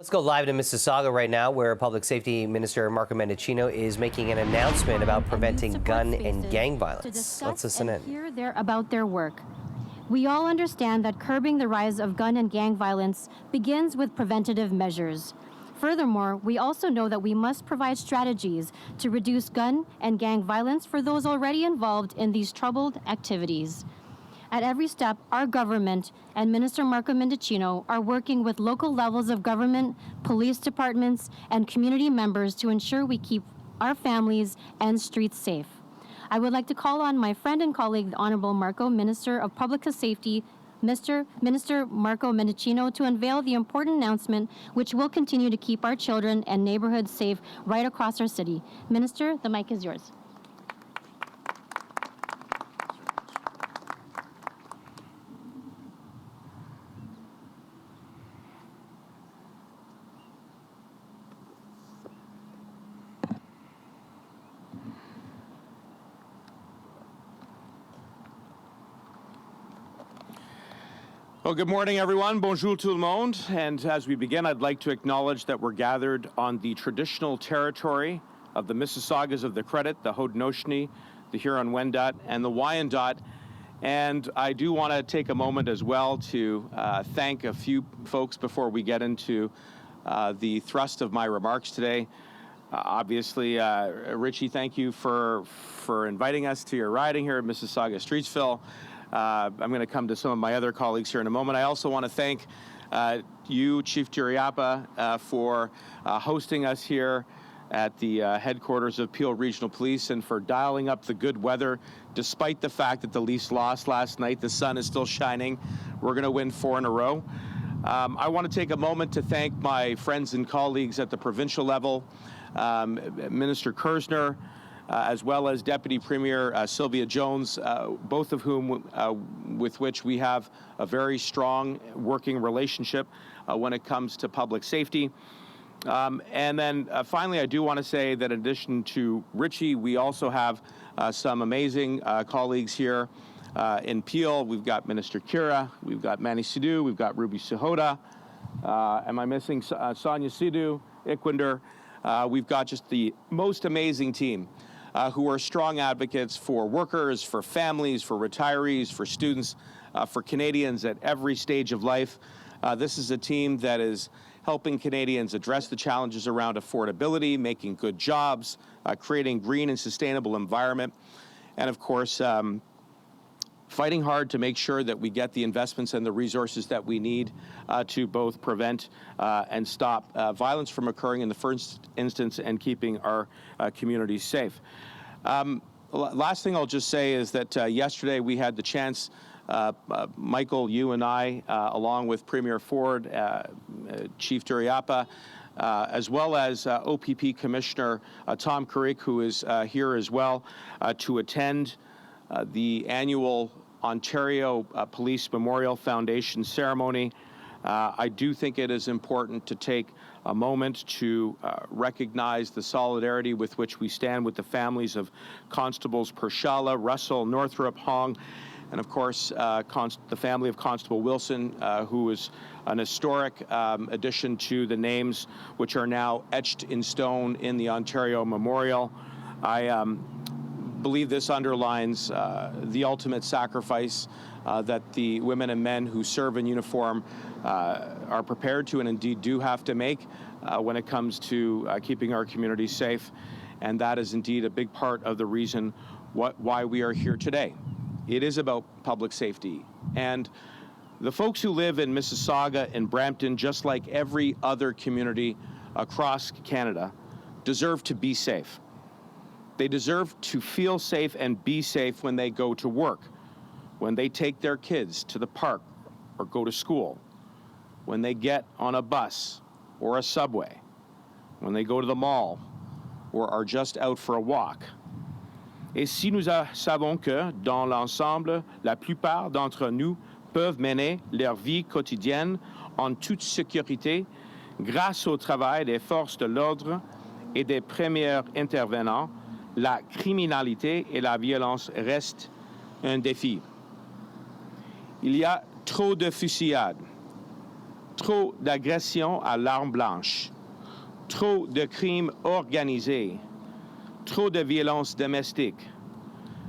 Let's go live to Mississauga right now, where Public Safety Minister Marco Mendicino is making an announcement about preventing gun and gang violence. Let's listen in. Hear about their work. We all understand that curbing the rise of gun and gang violence begins with preventative measures. Furthermore, we also know that we must provide strategies to reduce gun and gang violence for those already involved in these troubled activities. At every step, our government and Minister Marco Mendicino are working with local levels of government, police departments, and community members to ensure we keep our families and streets safe. I would like to call on my friend and colleague, the Honorable Marco, Minister of Public Safety, Minister Marco Mendicino, to unveil the important announcement which will continue to keep our children and neighborhoods safe right across our city. Minister, the mic is yours. Well, good morning, everyone. Bonjour tout le monde. And as we begin, I'd like to acknowledge that we're gathered on the traditional territory of the Mississaugas of the Credit, the Haudenosaunee, the Huron-Wendat, and the Wyandot. And I do want to take a moment as well to thank a few folks before we get into the thrust of my remarks today. Obviously, Richie, thank you for inviting us to your riding here at Mississauga Streetsville. I'm going to come to some of my other colleagues here in a moment. I also want to thank you, Chief Turiapa, for hosting us here at the headquarters of Peel Regional Police and for dialing up the good weather. Despite the fact that the Leafs lost last night, the sun is still shining. We're going to win 4 in a row. I want to take a moment to thank my friends and colleagues at the provincial level, Minister Kersner, as well as Deputy Premier Sylvia Jones, both of whom with which we have a very strong working relationship when it comes to public safety. And then finally, I do want to say that in addition to Richie, we also have some amazing colleagues here in Peel. We've got Minister Kira, we've got Manny Sidhu, we've got Ruby Sahota. Am I missing Sonia Sidhu, Iquinder? We've got just the most amazing team who are strong advocates for workers, for families, for retirees, for students, for Canadians at every stage of life. This is a team that is helping Canadians address the challenges around affordability, making good jobs, creating green and sustainable environment, and of course, fighting hard to make sure that we get the investments and the resources that we need to both prevent and stop violence from occurring in the first instance and keeping our communities safe. Last thing I'll just say is that yesterday we had the chance, Michael, you and I, along with Premier Ford, Chief Turiapa, as well as OPP Commissioner Tom Carrick, who is here as well, to attend the annual Ontario Police Memorial Foundation ceremony. I do think it is important to take a moment to recognize the solidarity with which we stand with the families of Constables Pershala, Russell, Northrup, Hong, and of course the family of Constable Wilson, who is an historic addition to the names which are now etched in stone in the Ontario Memorial. I believe this underlines the ultimate sacrifice that the women and men who serve in uniform are prepared to and indeed do have to make when it comes to keeping our communities safe. And that is indeed a big part of the reason why we are here today. It is about public safety. And the folks who live in Mississauga and Brampton, just like every other community across Canada, deserve to be safe. They deserve to feel safe and be safe when they go to work, when they take their kids to the park or go to school, when they get on a bus or a subway, when they go to the mall or are just out for a walk. Et si nous savons que, dans l'ensemble, la plupart d'entre nous peuvent mener leur vie quotidienne en toute sécurité grâce au travail des forces de l'ordre et des premiers intervenants, la criminalité et la violence restent un défi. Il y a trop de fusillades, trop d'agressions à l'arme blanche, trop de crimes organisés, trop de violences domestiques.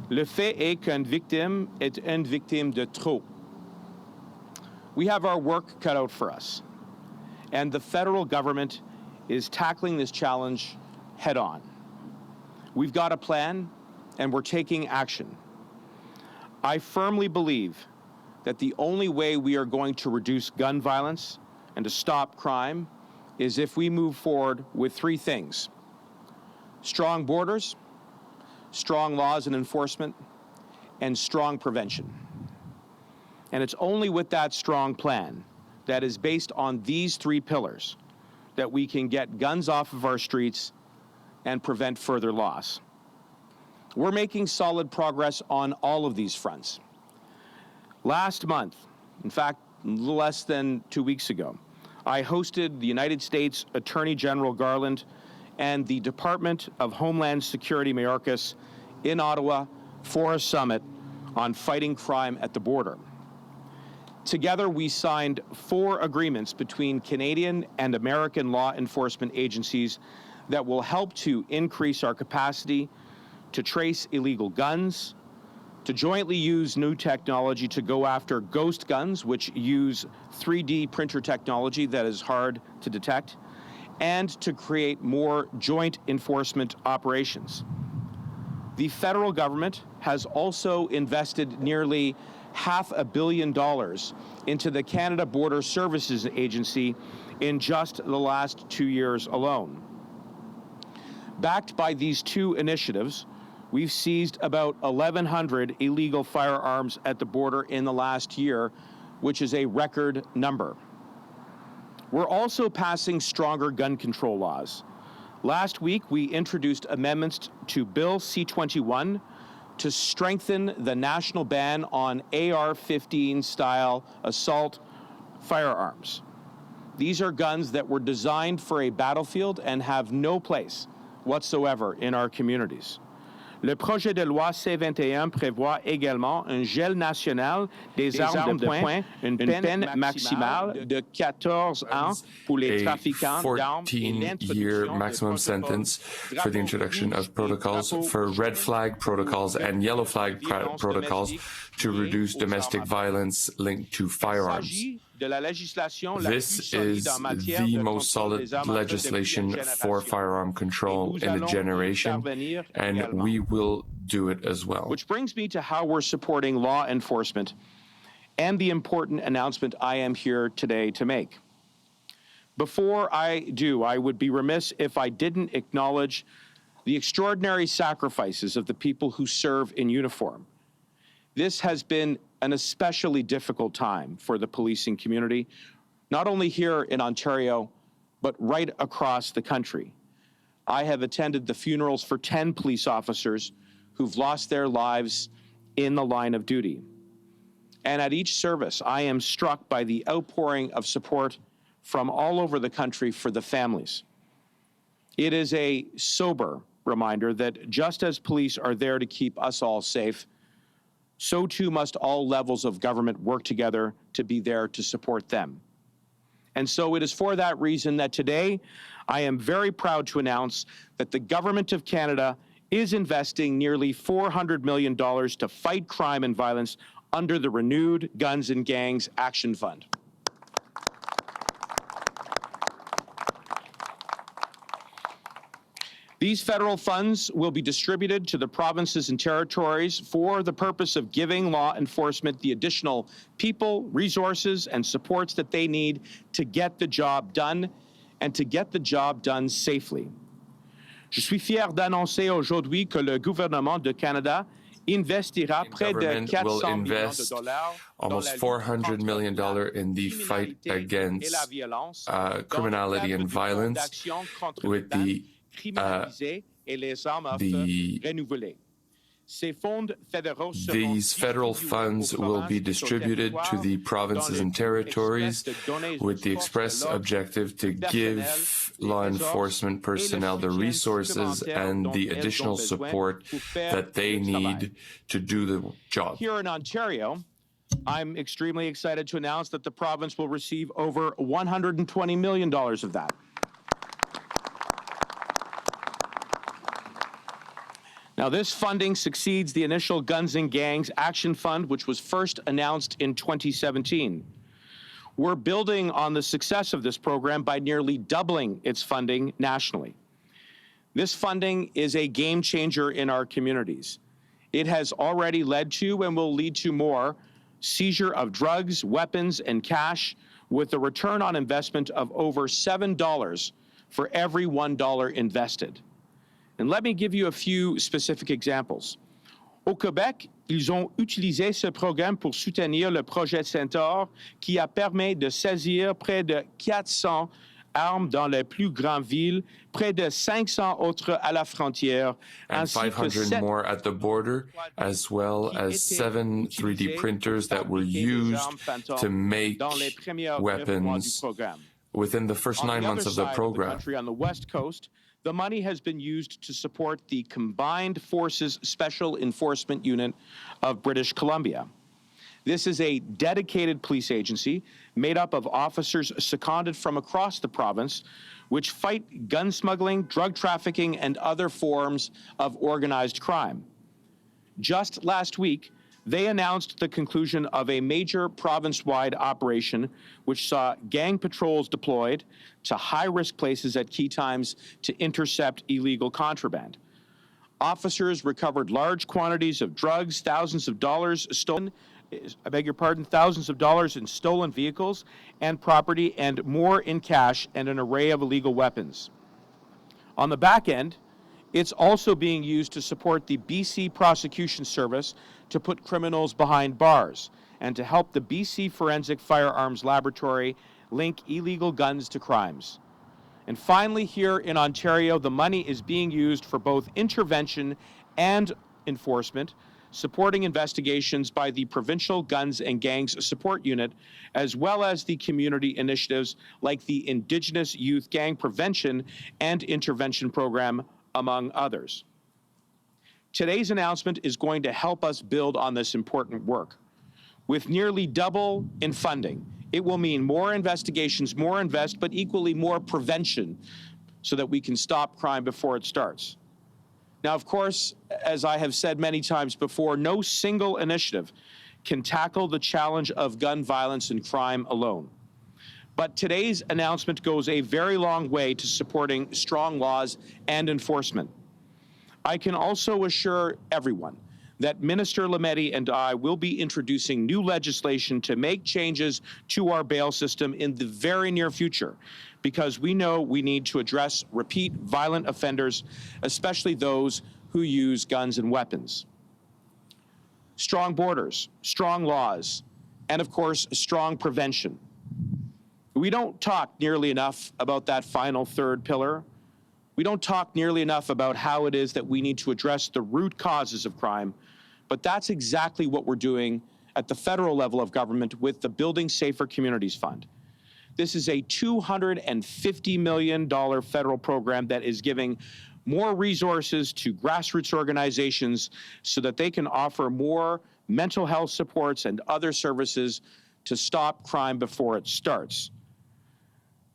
Le fait est qu'une victime est une victime de trop. We have our work cut out for us, and the federal government is tackling this challenge head on. We've got a plan, and we're taking action. I firmly believe that the only way we are going to reduce gun violence and to stop crime is if we move forward with three things: strong borders, strong laws and enforcement, and strong prevention. And it's only with that strong plan that is based on these three pillars that we can get guns off of our streets and prevent further loss. We're making solid progress on all of these fronts. Last month, in fact, a little less than 2 weeks ago, I hosted the United States Attorney General Garland and the Department of Homeland Security Mayorkas in Ottawa for a summit on fighting crime at the border. Together, we signed 4 agreements between Canadian and American law enforcement agencies that will help to increase our capacity to trace illegal guns, to jointly use new technology to go after ghost guns, which use 3D printer technology that is hard to detect, and to create more joint enforcement operations. The federal government has also invested nearly $500 million into the Canada Border Services Agency in just the last 2 years alone. Backed by these 2 initiatives, we've seized about 1,100 illegal firearms at the border in the last year, which is a record number. We're also passing stronger gun control laws. Last week, we introduced amendments to Bill C-21 to strengthen the national ban on AR-15 style assault firearms. These are guns that were designed for a battlefield and have no place whatsoever in our communities. Le projet de loi C-21 prévoit également un gel national des armes de poing, une peine maximale de 14 ans pour les trafiquants d'armes et l'introduction 14-year maximum sentence for the introduction of protocols for red flag protocols and yellow flag protocols to reduce domestic violence linked to firearms. This is the most solid legislation for firearm control in a generation, and we will do it as well. Which brings me to how we're supporting law enforcement and the important announcement I am here today to make. Before I do, I would be remiss if I didn't acknowledge the extraordinary sacrifices of the people who serve in uniform. This has been an especially difficult time for the policing community, not only here in Ontario, but right across the country. I have attended the funerals for 10 police officers who've lost their lives in the line of duty. And at each service, I am struck by the outpouring of support from all over the country for the families. It is a sober reminder that just as police are there to keep us all safe, so too must all levels of government work together to be there to support them. And so it is for that reason that today I am very proud to announce that the Government of Canada is investing nearly $400 million to fight crime and violence under the renewed Guns and Gangs Action Fund. These federal funds will be distributed to the provinces and territories for the purpose of giving law enforcement the additional people, resources, and supports that they need to get the job done and to get the job done safely. Je suis fier d'annoncer aujourd'hui que le gouvernement de Canada investira près de 400 millions de dollars almost $400 million in the fight against criminality and violence with these federal funds will be distributed to the provinces and territories with the express objective to give law enforcement personnel the resources and the additional support that they need to do the job. Here in Ontario, I'm extremely excited to announce that the province will receive over $120 million of that. Now, this funding succeeds the initial Guns and Gangs Action Fund, which was first announced in 2017. We're building on the success of this program by nearly doubling its funding nationally. This funding is a game changer in our communities. It has already led to and will lead to more seizure of drugs, weapons, and cash, with a return on investment of over $7 for every $1 invested. And let me give you a few specific examples. Au Québec, ils ont utilisé ce programme pour soutenir le projet Centaure, qui a permis de saisir près de 400 armes dans les plus grandes villes, près de 500 autres à la frontière, and 500 more at the border, as well as 7 3D printers that were used to make weapons within the first 9 months of the program. On the West Coast, the money has been used to support the Combined Forces Special Enforcement Unit of British Columbia. This is a dedicated police agency made up of officers seconded from across the province, which fight gun smuggling, drug trafficking, and other forms of organized crime. Just last week, they announced the conclusion of a major province-wide operation which saw gang patrols deployed to high-risk places at key times to intercept illegal contraband. Officers recovered large quantities of drugs, thousands of dollars stolen, thousands of dollars in stolen vehicles and property, and more in cash and an array of illegal weapons. On the back end, it's also being used to support the BC Prosecution Service to put criminals behind bars and to help the BC Forensic Firearms Laboratory link illegal guns to crimes. And finally, here in Ontario, the money is being used for both intervention and enforcement, supporting investigations by the Provincial Guns and Gangs Support Unit, as well as the community initiatives like the Indigenous Youth Gang Prevention and Intervention Program, among others. Today's announcement is going to help us build on this important work. With nearly double in funding, it will mean more investigations, more but equally more prevention so that we can stop crime before it starts. Now, of course, as I have said many times before, no single initiative can tackle the challenge of gun violence and crime alone. But today's announcement goes a very long way to supporting strong laws and enforcement. I can also assure everyone that Minister Lametti and I will be introducing new legislation to make changes to our bail system in the very near future, because we know we need to address repeat violent offenders, especially those who use guns and weapons. Strong borders, strong laws, and of course, strong prevention. We don't talk nearly enough about that final third pillar. We don't talk nearly enough about how it is that we need to address the root causes of crime, but that's exactly what we're doing at the federal level of government with the Building Safer Communities Fund. This is a $250 million federal program that is giving more resources to grassroots organizations so that they can offer more mental health supports and other services to stop crime before it starts.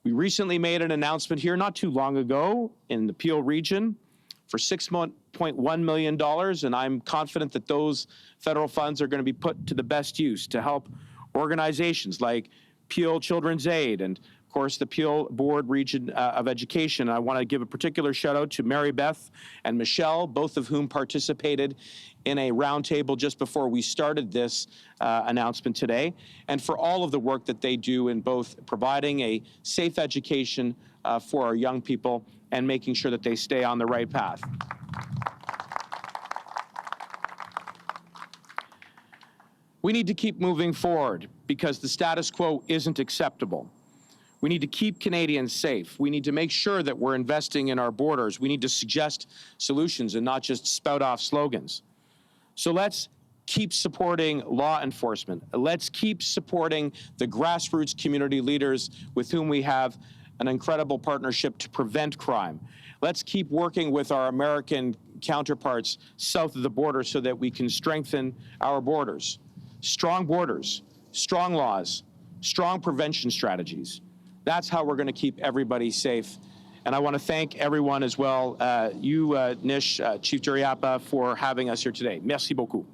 We recently made an announcement here not too long ago in the Peel region for $6.1 million, and I'm confident that those federal funds are going to be put to the best use to help organizations like Peel Children's Aid and, of course, the Peel Board Region of Education. I want to give a particular shout out to Mary Beth and Michelle, both of whom participated in a roundtable just before we started this announcement today, and for all of the work that they do in both providing a safe education for our young people and making sure that they stay on the right path. We need to keep moving forward because the status quo isn't acceptable. We need to keep Canadians safe. We need to make sure that we're investing in our borders. We need to suggest solutions and not just spout off slogans. So let's keep supporting law enforcement. Let's keep supporting the grassroots community leaders with whom we have an incredible partnership to prevent crime. Let's keep working with our American counterparts south of the border so that we can strengthen our borders. strong borders, strong laws, strong prevention strategies. That's how we're going to keep everybody safe. And I want to thank everyone as well, you, Nish, Chief Juriapa, for having us here today. Merci beaucoup.